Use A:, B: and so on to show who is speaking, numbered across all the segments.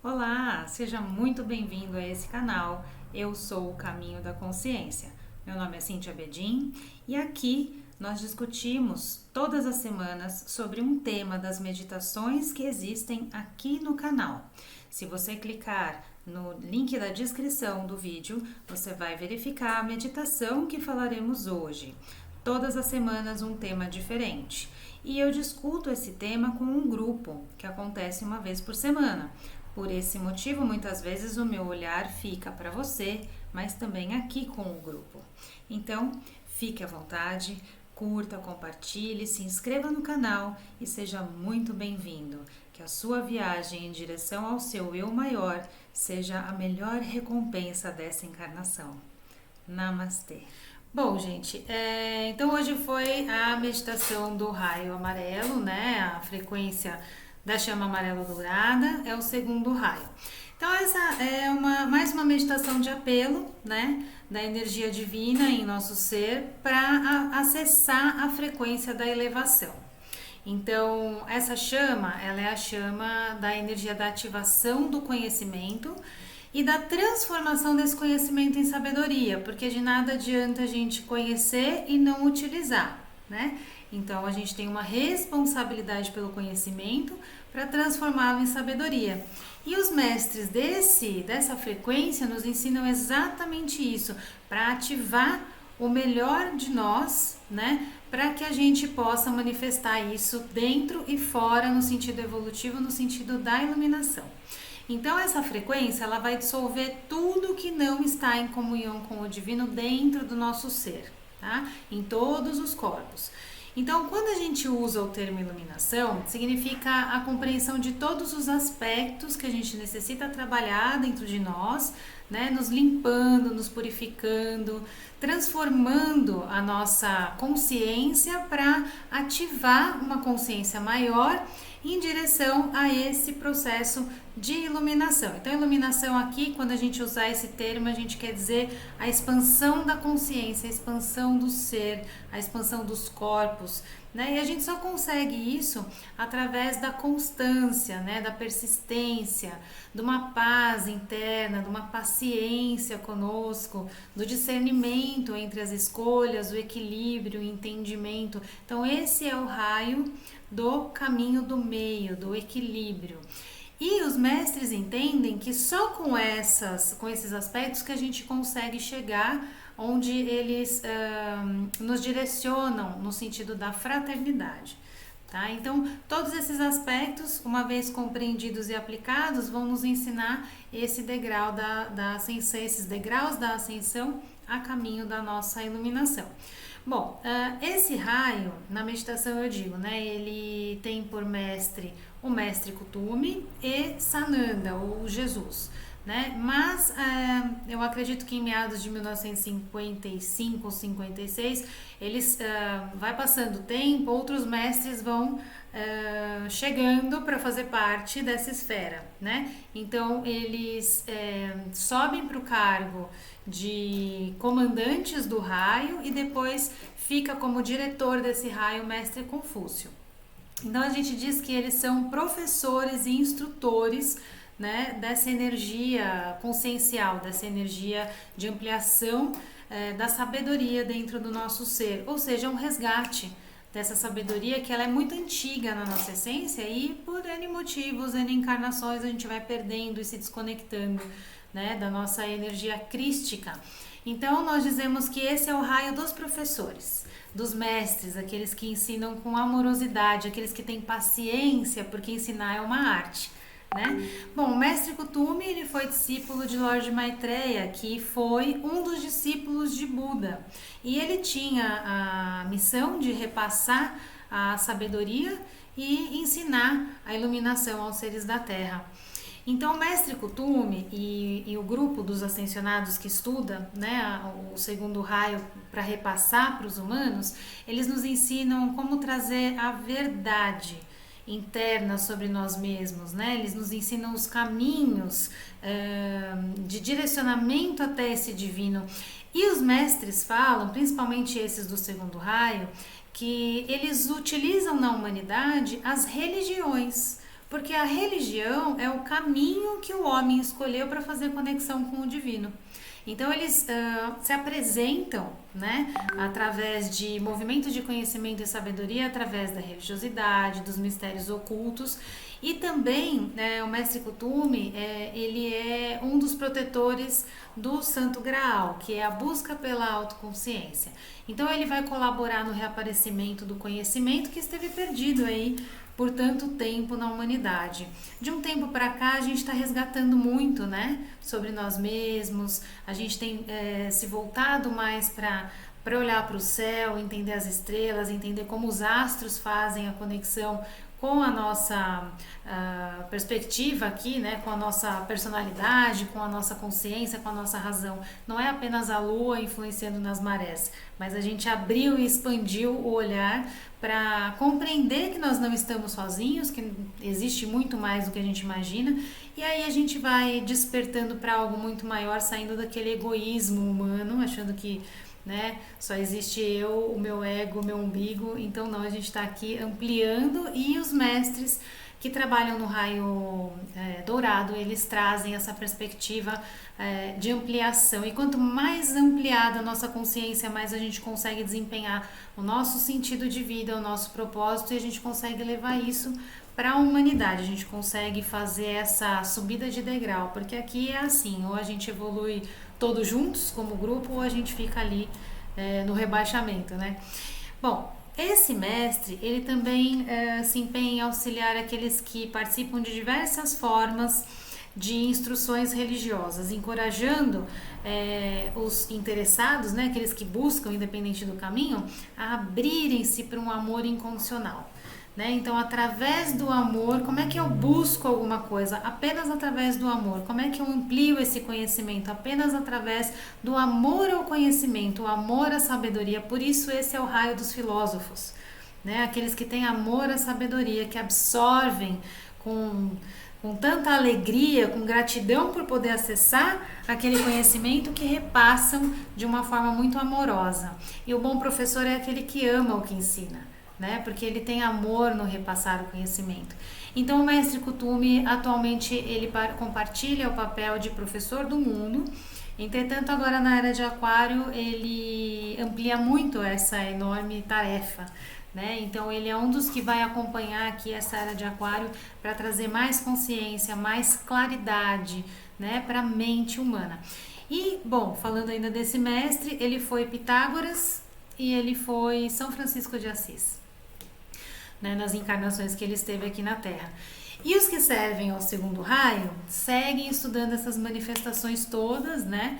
A: Olá, seja muito bem-vindo a esse canal. Eu sou o Caminho da Consciência. Meu nome é Cíntia Bedin e aqui nós discutimos todas as semanas sobre um tema das meditações que existem aqui no canal. Se você clicar no link da descrição do vídeo, você vai verificar a meditação que falaremos hoje. Todas as semanas um tema diferente. E eu discuto esse tema com um grupo que acontece uma vez por semana. Por esse motivo, muitas vezes o meu olhar fica para você, mas também aqui com o grupo. Então, fique à vontade, curta, compartilhe, se inscreva no canal e seja muito bem-vindo. Que a sua viagem em direção ao seu eu maior seja a melhor recompensa dessa encarnação. Namastê. Bom, gente, então hoje foi a meditação do raio amarelo, né? A frequência da chama amarelo-dourada é o segundo raio. Então essa é mais uma meditação de apelo, né, da energia divina em nosso ser para acessar a frequência da elevação. Então essa chama, ela é a chama da energia da ativação do conhecimento e da transformação desse conhecimento em sabedoria, porque de nada adianta a gente conhecer e não utilizar, né? Então a gente tem uma responsabilidade pelo conhecimento para transformá-lo em sabedoria. E os mestres dessa frequência nos ensinam exatamente isso, para ativar o melhor de nós, né? Para que a gente possa manifestar isso dentro e fora, no sentido evolutivo, no sentido da iluminação. Então essa frequência, ela vai dissolver tudo que não está em comunhão com o divino dentro do nosso ser, tá? Em todos os corpos. Então, quando a gente usa o termo iluminação, significa a compreensão de todos os aspectos que a gente necessita trabalhar dentro de nós, né? Nos limpando, nos purificando, transformando a nossa consciência para ativar uma consciência maior em direção a esse processo de iluminação. Então, iluminação aqui, quando a gente usar esse termo, a gente quer dizer a expansão da consciência, a expansão do ser, a expansão dos corpos, né? E a gente só consegue isso através da constância, né? Da persistência, de uma paz interna, de uma paciência conosco, do discernimento entre as escolhas, o equilíbrio, o entendimento. Então, esse é o raio do caminho do meio, do equilíbrio. E os mestres entendem que só com esses aspectos que a gente consegue chegar onde eles nos direcionam no sentido da fraternidade. Tá? Então, todos esses aspectos, uma vez compreendidos e aplicados, vão nos ensinar esse degrau da ascensão, esses degraus da ascensão a caminho da nossa iluminação. Bom, esse raio, na meditação eu digo, né, ele tem por mestre o mestre Kuthumi e Sananda, ou Jesus, né, mas eu acredito que em meados de 1955 ou 56, vai passando o tempo, outros mestres vão chegando para fazer parte dessa esfera, né, então eles sobem para o cargo de comandantes do raio e depois fica como diretor desse raio o mestre Confúcio. Então a gente diz que eles são professores e instrutores, né, dessa energia consciencial, dessa energia de ampliação da sabedoria dentro do nosso ser, ou seja, um resgate dessa sabedoria que ela é muito antiga na nossa essência e por N motivos, N encarnações a gente vai perdendo e se desconectando, né, da nossa energia crística. Então nós dizemos que esse é o raio dos professores, dos mestres, aqueles que ensinam com amorosidade, aqueles que têm paciência, porque ensinar é uma arte, né? Bom, o mestre Kuthumi, ele foi discípulo de Lord Maitreya, que foi um dos discípulos de Buda, e ele tinha a missão de repassar a sabedoria e ensinar a iluminação aos seres da Terra. Então, o mestre Kuthumi e o grupo dos ascensionados que estuda, né, o segundo raio para repassar para os humanos, eles nos ensinam como trazer a verdade interna sobre nós mesmos, né? Eles nos ensinam os caminhos de direcionamento até esse divino. E os mestres falam, principalmente esses do segundo raio, que eles utilizam na humanidade as religiões Porque a religião é o caminho que o homem escolheu para fazer conexão com o divino. Então eles se apresentam, né, através de movimentos de conhecimento e sabedoria, através da religiosidade, dos mistérios ocultos. E também o Mestre Kuthumi, ele é um dos protetores do Santo Graal, que é a busca pela autoconsciência. Então ele vai colaborar no reaparecimento do conhecimento que esteve perdido aí por tanto tempo na humanidade. De um tempo para cá a gente está resgatando muito, né, sobre nós mesmos, a gente tem se voltado mais para olhar para o céu, entender as estrelas, entender como os astros fazem a conexão com a nossa perspectiva aqui, né, com a nossa personalidade, com a nossa consciência, com a nossa razão. Não é apenas a lua influenciando nas marés, mas a gente abriu e expandiu o olhar para compreender que nós não estamos sozinhos, que existe muito mais do que a gente imagina, e aí a gente vai despertando para algo muito maior, saindo daquele egoísmo humano, achando que, né, só existe eu, o meu ego, o meu umbigo. Então não, a gente está aqui ampliando, e os mestres que trabalham no raio dourado, eles trazem essa perspectiva de ampliação, e quanto mais ampliada a nossa consciência, mais a gente consegue desempenhar o nosso sentido de vida, o nosso propósito, e a gente consegue levar isso para a humanidade, a gente consegue fazer essa subida de degrau, porque aqui é assim, ou a gente evolui todos juntos como grupo, ou a gente fica ali no rebaixamento, né? Bom, esse mestre, ele também se empenha em auxiliar aqueles que participam de diversas formas de instruções religiosas, encorajando os interessados, né, aqueles que buscam, independente do caminho, a abrirem-se para um amor incondicional. Né? Então, através do amor, como é que eu busco alguma coisa? Apenas através do amor. Como é que eu amplio esse conhecimento? Apenas através do amor ao conhecimento, o amor à sabedoria. Por isso, esse é o raio dos filósofos, né? Aqueles que têm amor à sabedoria, que absorvem com tanta alegria, com gratidão por poder acessar aquele conhecimento, que repassam de uma forma muito amorosa. E o bom professor é aquele que ama o que ensina, né? Porque ele tem amor no repassar o conhecimento. Então o Mestre Kuthumi atualmente ele compartilha o papel de professor do mundo. Entretanto, agora na era de Aquário ele amplia muito essa enorme tarefa, né? Então ele é um dos que vai acompanhar aqui essa era de Aquário para trazer mais consciência, mais claridade, né, para a mente humana. E, bom, falando ainda desse mestre, ele foi Pitágoras e ele foi São Francisco de Assis, né, nas encarnações que ele esteve aqui na Terra. E os que servem ao segundo raio seguem estudando essas manifestações todas, né,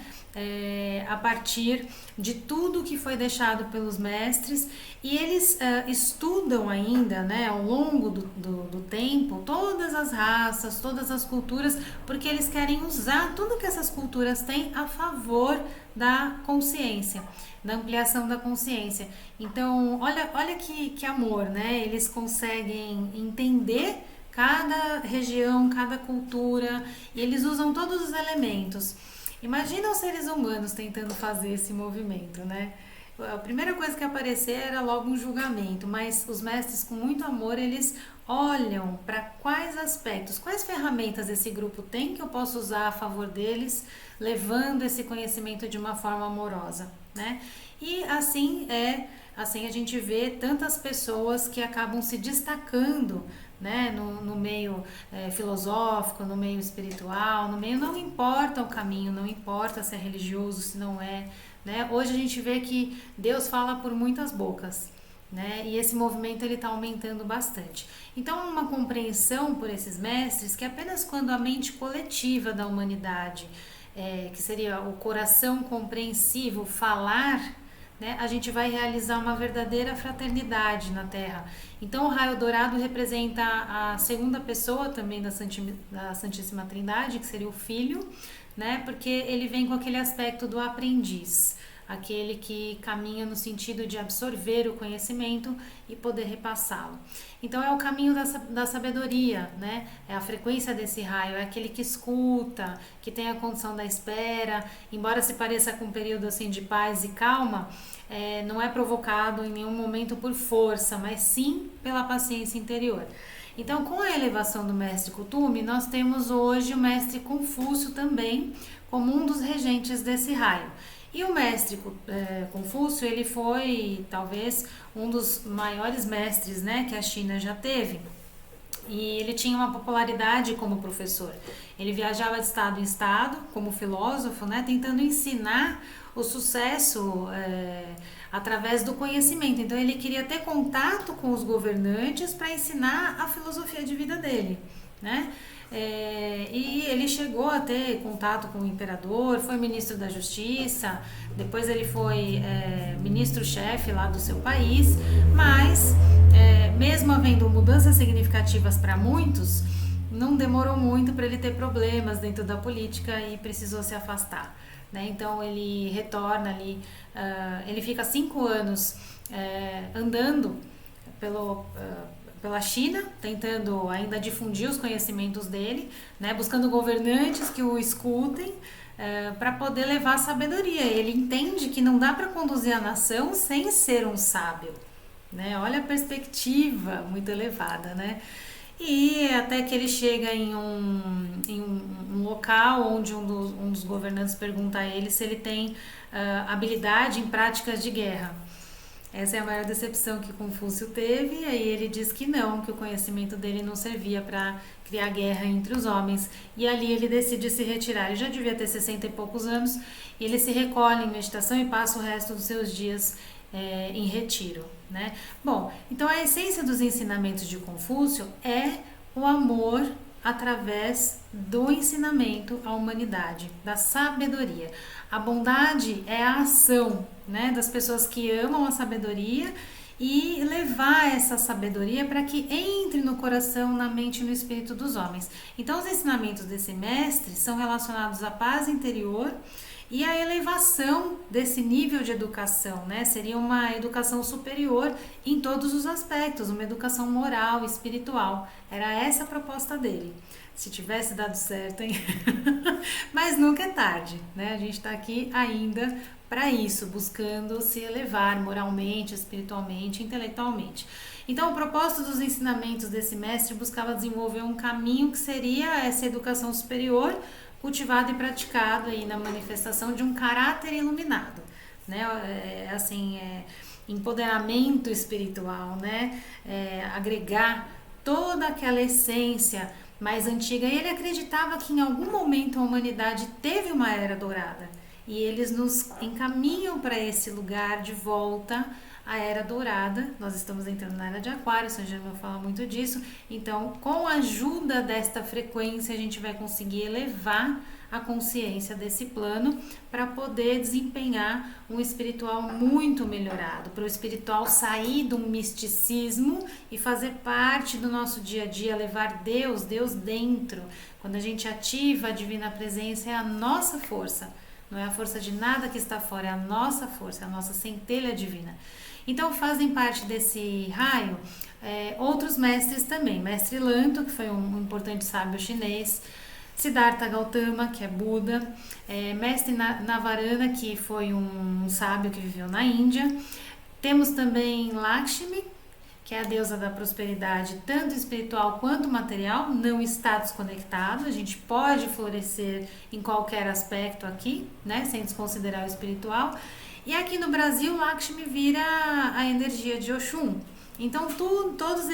A: a partir de tudo que foi deixado pelos mestres, e eles estudam ainda, né, ao longo do tempo, todas as raças, todas as culturas, porque eles querem usar tudo que essas culturas têm a favor da consciência, da ampliação da consciência. Então, olha que amor, né? Eles conseguem entender cada região, cada cultura, e eles usam todos os elementos. Imagina os seres humanos tentando fazer esse movimento, né? A primeira coisa que aparecer era logo um julgamento, mas os mestres, com muito amor, eles olham para quais aspectos, quais ferramentas esse grupo tem que eu posso usar a favor deles, levando esse conhecimento de uma forma amorosa, né? E assim a gente vê tantas pessoas que acabam se destacando, né, no meio filosófico, no meio espiritual, no meio, não importa o caminho, não importa se é religioso, se não é, né? Hoje a gente vê que Deus fala por muitas bocas, né? E esse movimento ele está aumentando bastante. Então, uma compreensão por esses mestres que apenas quando a mente coletiva da humanidade, que seria o coração compreensivo, falar, né, a gente vai realizar uma verdadeira fraternidade na Terra. Então o raio dourado representa a segunda pessoa também da Santíssima Trindade, que seria o Filho, né, porque ele vem com aquele aspecto do aprendiz, aquele que caminha no sentido de absorver o conhecimento e poder repassá-lo. Então é o caminho da sabedoria, né? É a frequência desse raio, é aquele que escuta, que tem a condição da espera, embora se pareça com um período assim de paz e calma, não é provocado em nenhum momento por força, mas sim pela paciência interior. Então, com a elevação do mestre Kuthumi, nós temos hoje o mestre Confúcio também como um dos regentes desse raio. E o mestre Confúcio, ele foi talvez um dos maiores mestres, né, que a China já teve. E ele tinha uma popularidade como professor. Ele viajava de estado em estado como filósofo, né, tentando ensinar o sucesso através do conhecimento. Então ele queria ter contato com os governantes para ensinar a filosofia de vida dele, né? E ele chegou a ter contato com o imperador, foi ministro da Justiça, depois ele foi ministro-chefe lá do seu país, mas mesmo havendo mudanças significativas para muitos, não demorou muito para ele ter problemas dentro da política e precisou se afastar, né? Então ele retorna ali, ele fica 5 anos andando pela China, tentando ainda difundir os conhecimentos dele, né? Buscando governantes que o escutem, para poder levar a sabedoria. Ele entende que não dá para conduzir a nação sem ser um sábio, né? Olha a perspectiva muito elevada, né? E até que ele chega em um local onde um dos governantes pergunta a ele se ele tem habilidade em práticas de guerra. Essa é a maior decepção que Confúcio teve, e aí ele diz que não, que o conhecimento dele não servia para criar guerra entre os homens, e ali ele decide se retirar. Ele já devia ter 60 e poucos anos, e ele se recolhe em meditação e passa o resto dos seus dias em retiro, né? Bom, então a essência dos ensinamentos de Confúcio é o amor através do ensinamento à humanidade, da sabedoria. A bondade é a ação, né, das pessoas que amam a sabedoria e levar essa sabedoria para que entre no coração, na mente e no espírito dos homens. Então, os ensinamentos desse mestre são relacionados à paz interior e à elevação desse nível de educação, né? Seria uma educação superior em todos os aspectos, uma educação moral, espiritual. Era essa a proposta dele. Se tivesse dado certo, hein? Mas nunca é tarde, né? A gente está aqui ainda para isso, buscando se elevar moralmente, espiritualmente, intelectualmente. Então, o propósito dos ensinamentos desse mestre buscava desenvolver um caminho que seria essa educação superior, cultivado e praticado aí na manifestação de um caráter iluminado, né? Empoderamento espiritual, né? Agregar toda aquela essência mais antiga. E ele acreditava que em algum momento a humanidade teve uma era dourada e eles nos encaminham para esse lugar de volta à era dourada. Nós estamos entrando na era de Aquário, São Germain fala muito disso. Então, com a ajuda desta frequência, a gente vai conseguir elevar a consciência desse plano para poder desempenhar um espiritual muito melhorado, para o espiritual sair do misticismo e fazer parte do nosso dia a dia, levar Deus dentro. Quando a gente ativa a divina presença, é a nossa força, não é a força de nada que está fora, é a nossa força, é a nossa centelha divina. Então fazem parte desse raio outros mestres também, mestre Lanto, que foi um importante sábio chinês, Siddhartha Gautama, que é Buda, mestre Navarana, que foi um sábio que viveu na Índia. Temos também Lakshmi, que é a deusa da prosperidade, tanto espiritual quanto material, não está desconectado, a gente pode florescer em qualquer aspecto aqui, né, sem desconsiderar o espiritual. E aqui no Brasil, Lakshmi vira a energia de Oxum. Então, todas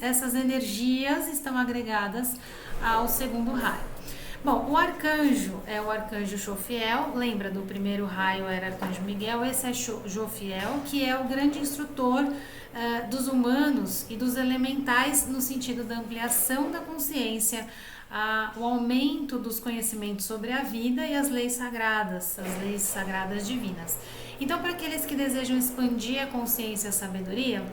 A: essas energias estão agregadas ao segundo raio. Bom, o arcanjo é o arcanjo Jophiel, lembra do primeiro raio era arcanjo Miguel, esse é Jophiel, que é o grande instrutor dos humanos e dos elementais no sentido da ampliação da consciência, o aumento dos conhecimentos sobre a vida e as leis sagradas divinas. Então, para aqueles que desejam expandir a consciência e a sabedoria,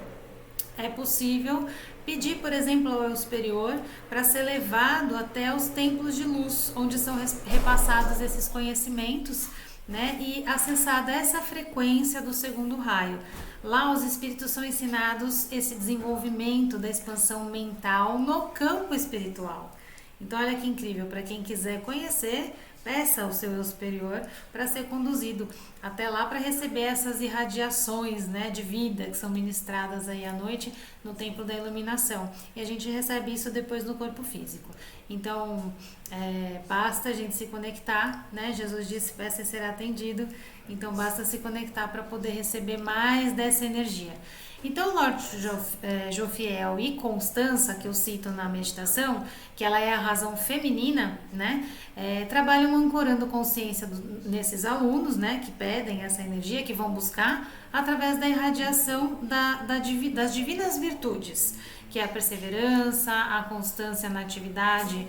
A: é possível pedir, por exemplo, ao eu superior para ser levado até os templos de luz, onde são repassados esses conhecimentos, né, e acessada essa frequência do segundo raio. Lá os espíritos são ensinados esse desenvolvimento da expansão mental no campo espiritual. Então olha que incrível, para quem quiser conhecer, peça ao seu eu superior para ser conduzido até lá para receber essas irradiações, né, de vida que são ministradas aí à noite no templo da iluminação. E a gente recebe isso depois no corpo físico. Então, basta a gente se conectar, né? Jesus disse, peça e será atendido. Então, basta se conectar para poder receber mais dessa energia. Então, Lorde Jofiel e Constança, que eu cito na meditação, que ela é a razão feminina, né? Trabalham ancorando consciência nesses alunos, né? Que pedem essa energia, que vão buscar através da irradiação das divinas virtudes, que é a perseverança, a constância na atividade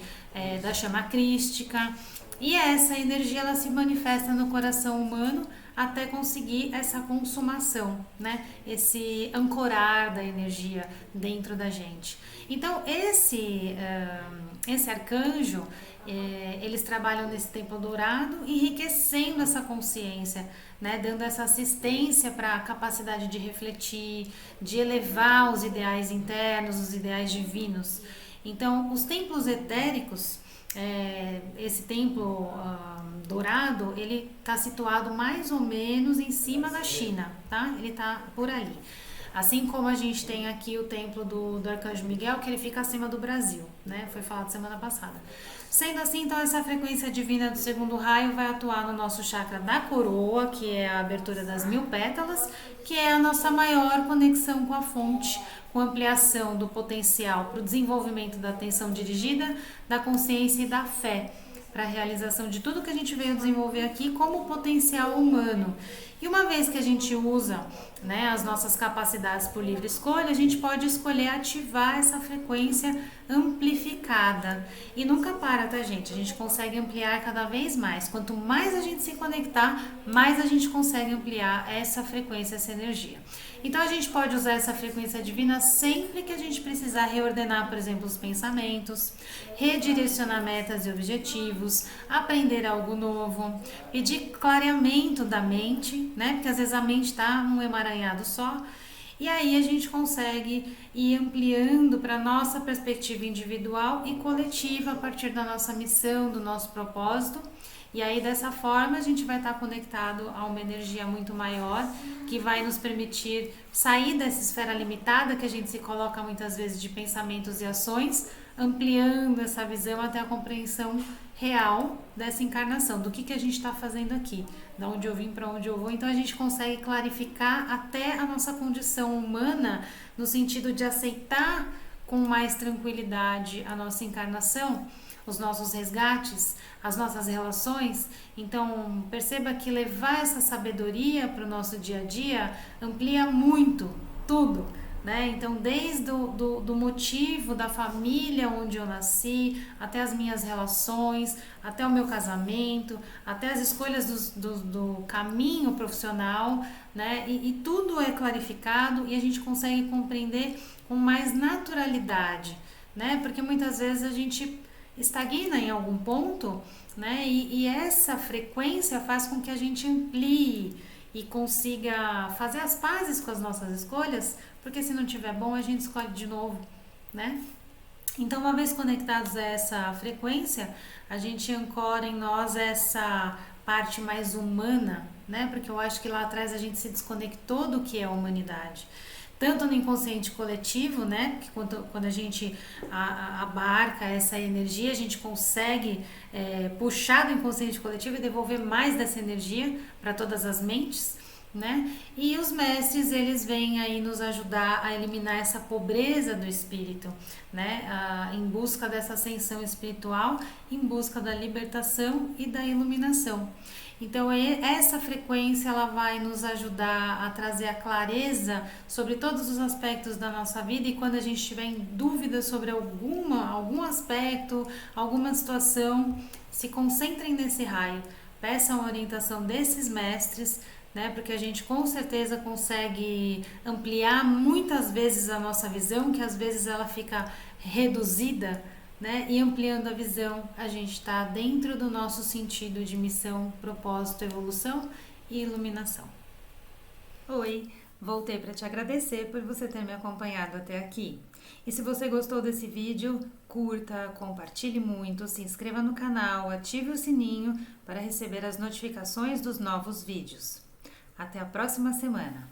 A: da chama crística. E essa energia ela se manifesta no coração humano até conseguir essa consumação, né? Esse ancorar da energia dentro da gente. Então, esse arcanjo, eles trabalham nesse templo dourado, enriquecendo essa consciência, né? Dando essa assistência para a capacidade de refletir, de elevar os ideais internos, os ideais divinos. Então, os templos etéricos, esse templo dourado, ele está situado mais ou menos em cima da China, tá? Ele está por ali. Assim como a gente tem aqui o templo do Arcanjo Miguel, que ele fica acima do Brasil, né? Foi falado semana passada. Sendo assim, então, essa frequência divina do segundo raio vai atuar no nosso chakra da coroa, que é a abertura das 1000 pétalas, que é a nossa maior conexão com a fonte, com ampliação do potencial para o desenvolvimento da atenção dirigida, da consciência e da fé, para a realização de tudo que a gente veio desenvolver aqui como potencial humano. E uma vez que a gente usa, né, as nossas capacidades por livre escolha, a gente pode escolher ativar essa frequência amplificada. E nunca para, tá, gente? A gente consegue ampliar cada vez mais. Quanto mais a gente se conectar, mais a gente consegue ampliar essa frequência, essa energia. Então, a gente pode usar essa frequência divina sempre que a gente precisar reordenar, por exemplo, os pensamentos, redirecionar metas e objetivos, aprender algo novo, pedir clareamento da mente, né? Porque às vezes a mente está num emaranhado só. E aí a gente consegue ir ampliando para a nossa perspectiva individual e coletiva a partir da nossa missão, do nosso propósito. E aí dessa forma a gente vai estar conectado a uma energia muito maior que vai nos permitir sair dessa esfera limitada que a gente se coloca muitas vezes de pensamentos e ações, ampliando essa visão até a compreensão real dessa encarnação, do que a gente está fazendo aqui, da onde eu vim para onde eu vou. Então a gente consegue clarificar até a nossa condição humana no sentido de aceitar com mais tranquilidade a nossa encarnação, os nossos resgates, as nossas relações. Então perceba que levar essa sabedoria para o nosso dia a dia amplia muito tudo, né? Então desde do motivo da família onde eu nasci, até as minhas relações, até o meu casamento, até as escolhas do caminho profissional, né? E tudo é clarificado e a gente consegue compreender com mais naturalidade, né? Porque muitas vezes a gente estagna em algum ponto, né? E essa frequência faz com que a gente amplie e consiga fazer as pazes com as nossas escolhas, porque se não tiver bom, a gente escolhe de novo, né? Então, uma vez conectados a essa frequência, a gente ancora em nós essa parte mais humana, né? Porque eu acho que lá atrás a gente se desconectou do que é a humanidade. Tanto no inconsciente coletivo, né? Que quando a gente abarca essa energia, a gente consegue puxar do inconsciente coletivo e devolver mais dessa energia para todas as mentes, né? E os mestres, eles vêm aí nos ajudar a eliminar essa pobreza do espírito, né? Em busca dessa ascensão espiritual, em busca da libertação e da iluminação. Então essa frequência ela vai nos ajudar a trazer a clareza sobre todos os aspectos da nossa vida, e quando a gente estiver em dúvida sobre algum aspecto, alguma situação, se concentrem nesse raio, peçam a orientação desses mestres, né? Porque a gente com certeza consegue ampliar muitas vezes a nossa visão, que às vezes ela fica reduzida, né? E ampliando a visão, a gente está dentro do nosso sentido de missão, propósito, evolução e iluminação. Oi, Voltei para te agradecer por você ter me acompanhado até aqui. E se você gostou desse vídeo, curta, compartilhe muito, se inscreva no canal, ative o sininho para receber as notificações dos novos vídeos. Até a próxima semana!